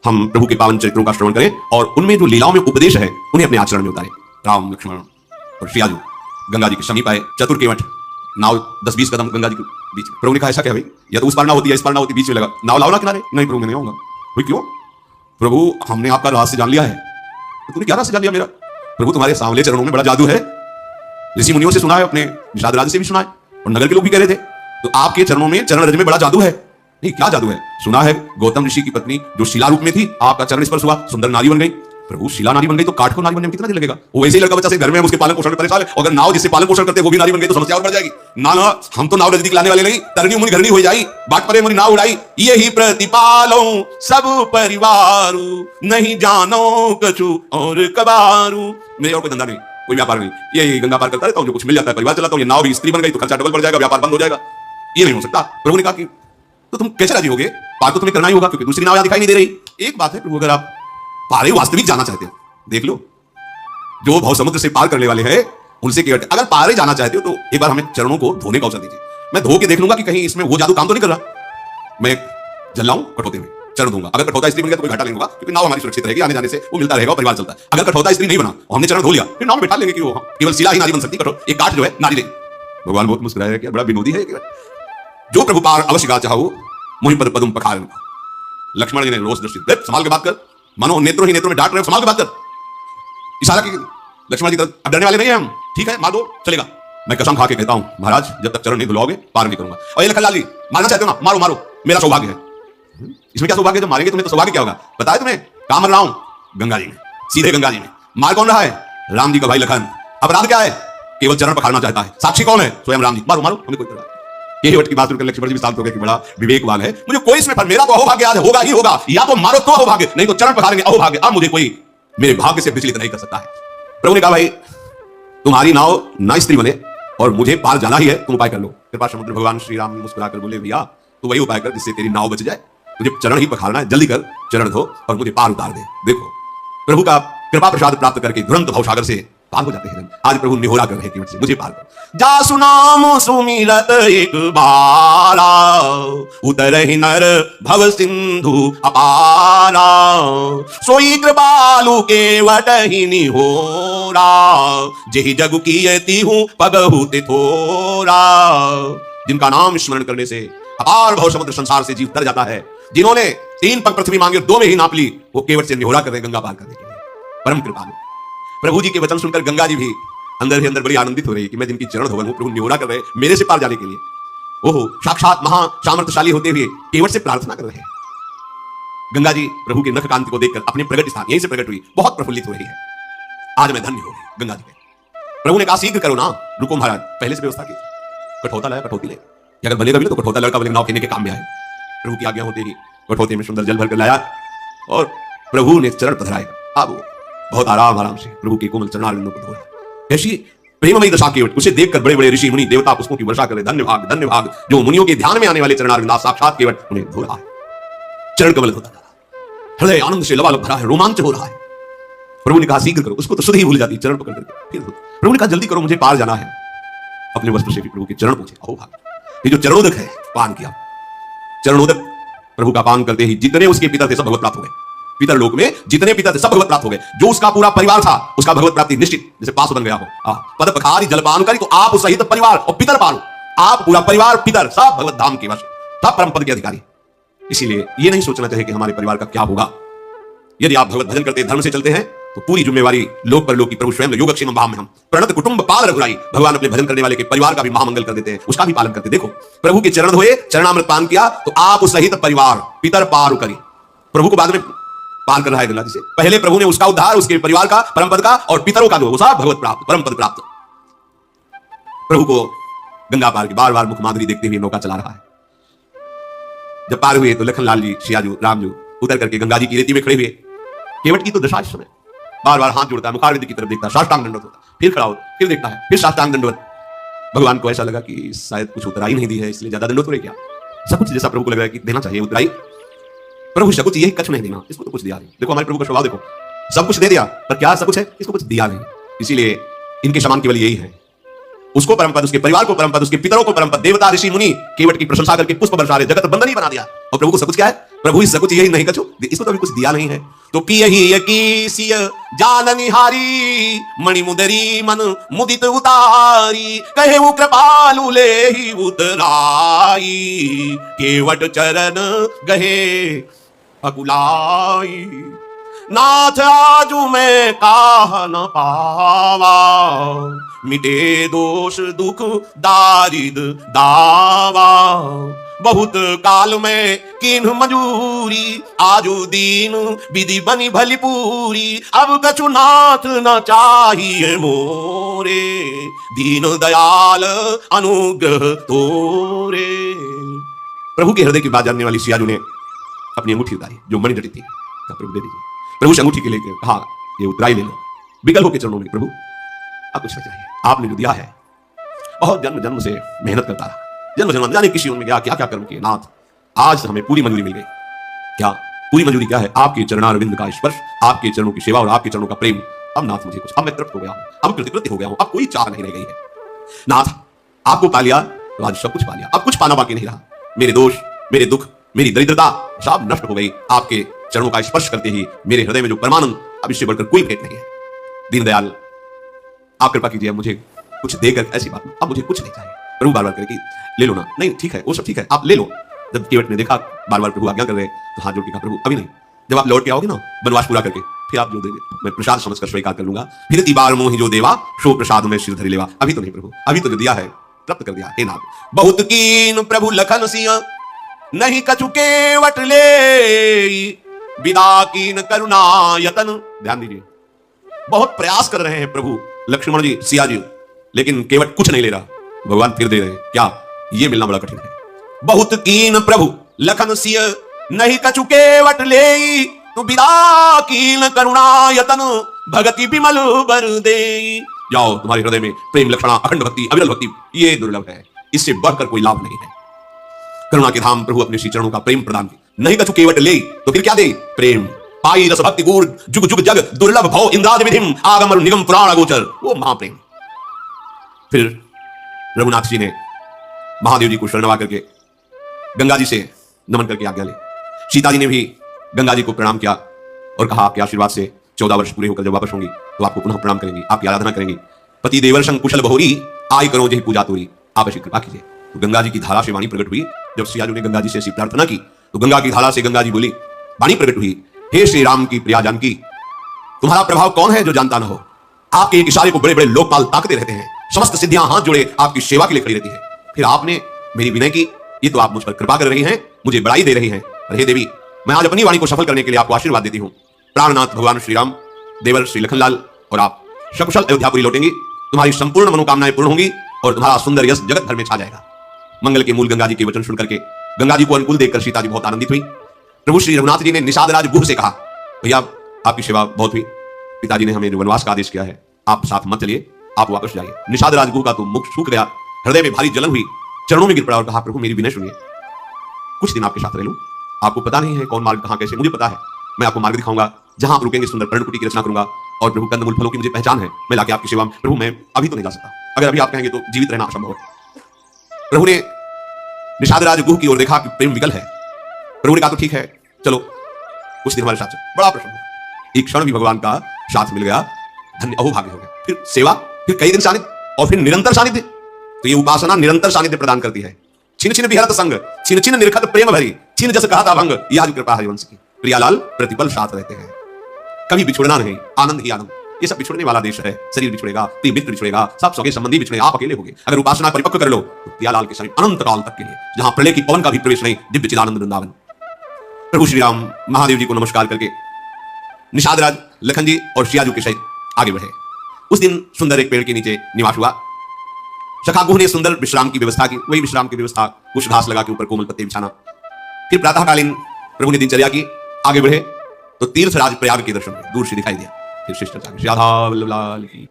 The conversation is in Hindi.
हम प्रभु के पावन चरित्रों का श्रवण करें और उनमें जो लीलाओं में उपदेश है उन्हें अपने आचरण में उतारें। राम लक्ष्मण और सियाजू गंगा जी के समीप आए, चतुर केवट, नाव 10-20 कदम गंगा जी के बीच में। प्रभु ने कहा ऐसा क्या भाई, या तो उस पार ना होती है इस पार ना होती, बीच में लगा, नाव लाओ ना किनारे। नहीं प्रभु मैं नहीं आऊंगा। भाई क्यों? प्रभु हमने आपका रहस्य जान लिया है। तो तूने क्या रहस्य जान लिया मेरा? प्रभु तुम्हारे सांवले चरणों में बड़ा जादू है, ऋषि मुनियों से सुना है, अपने निषाद राज से भी सुना है और नगर के लोग भी कह रहे थे। तो आपके चरणों में, चरण रज में बड़ा जादू है। नहीं क्या जादू है? सुना है गौतम ऋषि की पत्नी जो शिला रूप में थी, आपका चरण स्पर्श हुआ, सुंदर नारी बन गई। प्रभु शिला नारी बन गई तो काठ को नारी बनने में कितना दिन लगेगा? वो वैसे ही लड़का बच्चा से घर में उसके पालन पोषण में परेशान है, अगर नाव जिससे पालन पोषण करते वो भी नारी बन गई तो समस्या और बढ़ जाएगी। ना ना हम तो नाव नजदीक लाने वाले नहीं, तरनी मुनि घरनी हो जाई, बाट परे मुनि नाव उड़ाई, यही प्रतिपालो सब परिवार, नहीं जानो कछु और कबारू। मेरे और कोई धंधा नहीं, कोई व्यापार नहीं, ये गंगा पार करता रहता हूँ, जो कुछ मिल जाता है परिवार चलाता हूँ। ये नाव भी स्त्री बन गई तो खर्चा डबल बढ़ जाएगा, व्यापार बंद हो जाएगा, ये नहीं हो सकता। प्रभु ने कहा कि तो तुम कैसे राजी होगे? पार तो तुम्हें करना ही होगा क्योंकि दूसरी नाव यहां दिखाई नहीं दे रही। एक बात है प्रभु, अगर आप पारे वास्तविक जाना चाहते हो, देख लो जो भव समुद्र से पार करने वाले हैं उनसे केवट, अगर पारे जाना चाहते हो तो एक बार हमें चरणों को धोने का अवसर दीजिए। मैं धो के देख लूंगा कि कहीं इसमें वो जादू काम तो नहीं कर रहा। मैं जल लाऊं कठौते में, चरण दूंगा, अगर कठौता स्त्री बन गया तो कोई घाटा नहीं होगा क्योंकि नाव हमारी सुरक्षित रहेगी, आने जाने से वो मिलता रहेगा और परिवार चलता है। अगर कठौता स्त्री नहीं बना और हमने चरण धो लिया फिर नाव में बैठा लेंगे कि वो केवल शिला ही नारी बन सकती, एक काठ जो है नारी नहीं। भगवान बहुत मुस्कुराया कि बड़ा विनोदी है। जो प्रभु पार अवश्य गा चाहो मुहि पद पदम पखार। लक्ष्मण जी ने रोष दृष्टि, संभाल के बात कर, मनो नेत्रों ही नेत्रों में डांट रहे हो, संभाल के बात कर। इशारा की लक्ष्मण जी, अब डरने वाले नहीं है हम, ठीक है मार दो चलेगा। मैं कसम खा के कहता हूं महाराज जब तक चरण नहीं धुलाओगे पार नहीं करूंगा। और ये लखनलाल जी मारना चाहते हो ना, मारो मारो, मेरा सौभाग्य है। इसमें क्या सौभाग्य? जब मारेंगे तुम्हें तो सौभाग्य क्या होगा बताए तुम्हें? कहां मर रहा हूं? गंगा जी में, सीधे गंगा जी में। मार कौन रहा है? राम जी का भाई लखन। अपराध क्या है? केवल चरण पखाड़ना चाहता है। साक्षी कौन है? स्वयं राम जी। मारो मारो, हमें कोई परवाह। केवट की बात सुनकर लक्ष्मण जी भी शांत हो गए कि बड़ा विवेकवान है, मुझे कोई इसमें फर्क, मेरा तो अहोभाग्य आज होगा ही होगा, या तो मारो तो अहोभाग्य, नहीं तो चरण पखारेंगे अहोभाग्य। अब मुझे कोई मेरे भाग्य से विचलित नहीं कर सकता है। प्रभु ने कहा भाई तुम्हारी नाव ना स्त्री बने और मुझे पार जाना ही है, तुम उपाय कर लो। कृपा समुद्र भगवान श्री राम मुस्कुराकर बोले भैया तू वही उपाय कर जिससे तेरी नाव बच जाए, मुझे चरण ही पखारना है, जल्दी कर, चरण धो और मुझे पार उतार दे। देखो प्रभु का कृपा प्रसाद प्राप्त करके तुरंत भवसागर से पार हो जाते हैं। आज प्रभु निहोरा कर रहे हैं कि मुझे पार कर। जा सुनाम सुमिरत एक बारा, उतरहि नर भव सिंधु अपारा, सोई कृपालु केवट ही निहोरा, जेहि जग कीयति हूँ पगहु तिथोरा। जिनका नाम स्मरण करने से अपार भव समुद्र संसार से जीव तर जाता है, जिन्होंने 3 पग पृथ्वी मांगे 2 में ही नाप ली, वो केवट से निहोरा कर रहे गंगा पार करने के लिए। परम कृपालु प्रभु जी के वचन सुनकर गंगा जी भी अंदर ही अंदर बड़ी आनंदित हो रही है कि मैं जिनकी चरण धोवन हूं, प्रभु निहोरा कर रहे मेरे से पार जाने के लिए। ओहो साक्षात महा सामर्थ्यशाली होते हुए केवट से प्रार्थना कर रहे हैं। गंगा जी प्रभु के नख कांति को देखकर अपने प्रगट स्थान यहीं से प्रकट हुई, बहुत प्रफुल्लित हो रही है। आज मैं धन्य हो गई गंगा जी के। प्रभु ने कहा शीघ्र करो ना, रुको महाराज, पहले से व्यवस्था की। कठौता लाया, कठौती ले, अगर बनेगा भी तो कठौता लड़का बनेगा, नाव खेलने के काम में आए। प्रभु की आज्ञा होते ही कठौते में सुंदर जल भर कर लाया और प्रभु ने चरण पधराए। अब बहुत आराम से प्रभु के कोमल चरणारविंदों को धोया। ऐसी प्रेममयी दशा केवट, उसे देखकर बड़े बड़े ऋषि मुनि देवता पुष्पों की वर्षा कर रहे। धन्य भाग जो मुनियों के ध्यान में आने वाले चरणारविंद साक्षात केवट उन्हें धो रहा है। चरण कमल धोता जा रहा है, हृदय आनंद से लबालब भरा है, रोमांच हो रहा है। प्रभु ने कहा शीघ्र करो, उसको तो सुध ही भूल जाती, चरण पकड़ करके फिर प्रभु ने कहा जल्दी करो, मुझे पार जाना है। अपने वस्त्र से भी प्रभु के चरण पूछे। अहो भाग, ये जो चरणोदक है पान किया, चरणोदक प्रभु का पान करते ही जितने उसके पितर थे सब भगवत प्राप्त हो गए। पितर लोक में जितने पितर थे सब भगवत प्राप्त हो गए। जो उसका पूरा परिवार था उसका भगवत प्राप्ति निश्चित, जैसे पास बन गया हो। पद पखारी जलपान करी, तो आप सहित परिवार और पितर पालो, आप पूरा परिवार पितर सब भगवत धाम के वश, सब परम पद के अधिकारी। इसीलिए ये नहीं सोचना चाहिए कि हमारे परिवार का क्या होगा। यदि आप भगवत भजन करते धर्म से चलते हैं तो पूरी जिम्मेवारी लोक पर लोक की प्रभु स्वयं योगक्षेम भाव में हम प्रणत कुटुंब पाल रघुराई, भगवान अपने भजन करने वाले के परिवार का भी महामंगल कर देते हैं, उसका भी पालन करते। देखो प्रभु के चरण धोए, चरणामृत पान किया तो आप सहित परिवार पितर पार करी। प्रभु को बाद में पार कर रहा है गंगा जी से, पहले प्रभु ने उसका उद्धार, उसके परिवार का, परम पद का और पितरों का वो सब भगवत प्राप्त, परम पद प्राप्त। प्रभु को गंगा पार की बार बार मुखमाधुरी देखते हुए नौका चला रहा है। जब पार हुए तो लखनलाल जी, सियाजू, रामजू उतर करके गंगा जी की रेती में खड़े हुए। केवट की तो दशा इस समय, बार बार हाथ जोड़ता है, मुखारविंद की तरफ देखता है, साष्टांग दंडवत होता है, फिर खड़ा हो, फिर देखता है, फिर साष्टांग दंडवत। भगवान को ऐसा लगा कि शायद कुछ उतराई नहीं दी है, इसलिए ज्यादा दंडवत हो रही क्या। सब कुछ जैसा प्रभु को लग रहा है कि देना चाहिए उतराई, प्रभु सब कुछ यही कछ नहीं देना, इसको तो कुछ दिया नहीं। देखो हमारे प्रभु का स्वभाव देखो, सब कुछ दे दिया पर क्या सब कुछ है, इसको कुछ दिया नहीं। इसीलिए इनके समान केवल यही है, उसको परम पद, उसके परिवार को परम पद, उसके पितरों को परम पद, देवता ऋषि मुनि केवट की प्रशंसा करके पुष्प बरसा रहे, जगत बंदनी बना दिया। और प्रभु को सब कुछ क्या है, प्रभु इस सकुच यही नहीं कछु, इसको तो अभी कुछ दिया नहीं है। तो पियहि यकी सिय जाननि हारी, मणि मुदरी मन मुदित उतारी, कहे वो कृपालु लेहि उतराई, केवट चरण गहे अकुलाई। नाथ आजू मैं काह न पावा, मिटे दोष दुख दारिद दावा, बहुत काल में किन्ह मजूरी, आजू दीन विधि बनी भली पूरी, अब कछु नाथ न चाहिए मोरे, दीन दयाल अनुग्रह तोरे। प्रभु के हृदय की बात जानने वाली सियाजू ने अपनी अंगूठी उतारी जो मणि जटित थी, प्रभु दे दीजिए। प्रभु से अंगूठी के लेकर कहा ये उतराई ले लो, विकल होकर चरणों में, प्रभु आप कुछ नहीं चाहिए, आपने जो दिया है बहुत जन्म जन्म से मेहनत करता रहा, जन्म जन्म जाने किसी उनमें गया, क्या क्या कर्म किए नाथ, आज हमें पूरी मंजूरी मिल गई। क्या पूरी मंजूरी क्या है? आपके चरणारविंद का स्पर्श, आपके चरणों की सेवा और आपके चरणों का प्रेम। अब नाथ मुझे कुछ, अब मैं तृप्त हो गया हूं, अब कृतकृत्य हो गया हूं, अब कोई चाह नहीं रह गई है। नाथ आपको पा लिया तो आज सब कुछ पा लिया, अब कुछ पाना बाकी नहीं रहा। मेरे दोष, मेरे दुख, मेरी दरिद्रता सब नष्ट हो गई। आपके चरणों का स्पर्श करते ही मेरे हृदय में जो परमानंद, अब इससे बढ़कर कोई भेंट नहीं है। दीनदयाल आप कृपा कीजिए, मुझे कुछ देकर ऐसी बात, अब मुझे कुछ नहीं चाहिए। प्रभु बार बार करे कि ले लो ना, नहीं ठीक है वो सब ठीक है आप ले लो। जब केवट ने देखा बार बार प्रभु आज्ञा कर रहे तो हाथ जोड़ के कहा प्रभु अभी नहीं, जब आप लौट के आओगे ना वनवास पूरा करके फिर आप जो देंगे मैं प्रसाद समझकर स्वीकार कर लूंगा। फिर तीबार मोहि जो देवा शो प्रसाद में सिर धरि लेवा। अभी तो नहीं प्रभु, अभी तो जो दिया है प्राप्त कर दिया। हे नाथ बहुत कीन प्रभु लखन सिंह, नहीं कछु केवट ले, विदा कीन करुणा यतन। ध्यान दीजिए, बहुत प्रयास कर रहे हैं प्रभु लक्ष्मण जी, सिया जी, लेकिन केवट कुछ नहीं ले रहा। भगवान फिर दे रहे हैं, क्या ये मिलना बड़ा कठिन है। बहुत कीन प्रभु लखन सिंह, नहीं कछु केवट ले, विदा कीन करुणा यतन, भगति विमल बर दे। जाओ, तुम्हारे हृदय में प्रेम लक्षणा अखंड भक्ति अविरल भक्ति ये दुर्लभ है, इससे बढ़कर कोई लाभ नहीं है। करुणा के धाम प्रभु अपने श्री चरणों का प्रेम प्रदान की। नहीं कछु केवट ले तो फिर क्या दे? प्रेम। पाई रस भक्ति गुण जुग जुग जग, दुर्लभ भव इंद्रादि विधिम, आगम निगम पुराण अगोचर। वो महाप्रेम। फिर रघुनाथ जी ने महादेव जी को शरणवा करके गंगा जी से नमन करके आज्ञा ली। सीता जी ने भी गंगा जी को प्रणाम किया और कहा आपके आशीर्वाद से 14 वर्ष पूरे होकर जब वापस होंगी तो आपको पुनः प्रणाम करेंगी, आपकी आराधना करेंगी। पति देवर संग कुशल बहोरी, आई करो जही पूजा तोरी। आप ऐसी कृपा कीजिए। तो गंगा जी की धारा से वाणी प्रकट हुई। जब सियाजू ने गंगा जी से ऐसी प्रार्थना की तो गंगा की धारा से गंगा जी बोली, वाणी प्रकट हुई, हे श्री राम की प्रिया जानकी, तुम्हारा प्रभाव कौन है जो जानता न हो। आपके एक इशारे को बड़े बड़े लोकपाल ताकते रहते हैं, समस्त सिद्धियां हाथ जोड़े आपकी सेवा के लिए खड़ी रहती है। फिर आपने मेरी विनय की, ये तो आप मुझ पर कृपा कर रही हैं, मुझे बड़ाई दे रही हैं। हे देवी, मैं आज अपनी वाणी को सफल करने के लिए आपको आशीर्वाद देती हूँ। प्राणनाथ भगवान श्री राम, देवर श्री लखनलाल और आप सकुशल अयोध्यापुरी लौटेंगी। तुम्हारी संपूर्ण मनोकामनाएं पूर्ण होंगी और तुम्हारा सुंदर यश जगत भर में छा जाएगा। मंगल के मूल गंगा जी के वचन सुनकर के गंगा जी को अनुकूल देखकर सीता जी बहुत आनंदित हुई। प्रभु श्री रघुनाथ जी ने निषाद राज गुह से कहा, भैया आपकी सेवा बहुत हुई, पिताजी ने हमें जो वनवास का आदेश किया है आप साथ मत चलिए, आप वापस जाइए। निषाद राज गुह का तो मुख सूख गया, हृदय में भारी जलन हुई, चरणों में गिर पड़ा और कहा प्रभु मेरी विनय सुनिए, कुछ दिन आपके साथ रह लूं। आपको पता नहीं है कौन मार्ग कहां कैसे, मुझे पता है, मैं आपको मार्ग दिखाऊंगा, जहां आप रुकेंगे सुंदर पर्णकुटी की रचना करूंगा। और प्रभु कंदमूल फलों की मुझे पहचान है, मैं लाके आपकी सेवा में। प्रभु मैं अभी तो नहीं जा सकता, अगर अभी आप कहेंगे तो जीवित रहना असंभव है। प्रभु ने निषाद राज गुह की ओर देखा कि प्रेम विकल है। प्रभु ने कहा तो ठीक है चलो, कुछ दिन हमारे साथ चलो। बड़ा प्रसन्न हुआ, एक क्षण भी भगवान का साथ मिल गया, धन्य अहोभाग्य हो गया। फिर सेवा, फिर कई दिन सानिध्य और फिर निरंतर सानिध्य। तो ये उपासना निरंतर सानिध्य प्रदान करती है। छिन छिन विहरत संग, छिन छिन निर्खत प्रेम भरी, छिन जस कहता भंग, यह आज कृपा हरिवंश की। प्रियालाल प्रतिपल साथ रहते हैं, कभी बिछुड़ना नहीं, आनंद ही आनंद। ये सब बिछुड़ने वाला देश है, शरीर बिछुड़ेगा, प्रिय मित्र बिछुड़ेगा, सब सगे संबंधी बिछुड़े, आप अकेले होगे। अगर उपासना परिपक्व कर लो तो प्रियालाल के समीप अनंत काल तक के लिए, जहां प्रलय की पवन का भी प्रवेश नहीं, दिव्य चिदानंद वृंदावन। प्रभु श्री राम महादेव जी को नमस्कार करके निषाद राज लखन जी और सियाजू के सहित आगे बढ़े। उस दिन सुंदर एक पेड़ के नीचे निवास हुआ। सखा गुह ने सुंदर विश्राम की व्यवस्था की, वही विश्राम की व्यवस्था, कुछ घास लगा के ऊपर कोमल पत्ते बिछाना। फिर प्रातःकालीन प्रभु ने दिनचर्या की, आगे बढ़े तो तीर्थराज प्रयाग के दर्शन हुए, दूर से दिखाई दिया। फिर शिष्टाचार, राधा वल्लभ लाल की।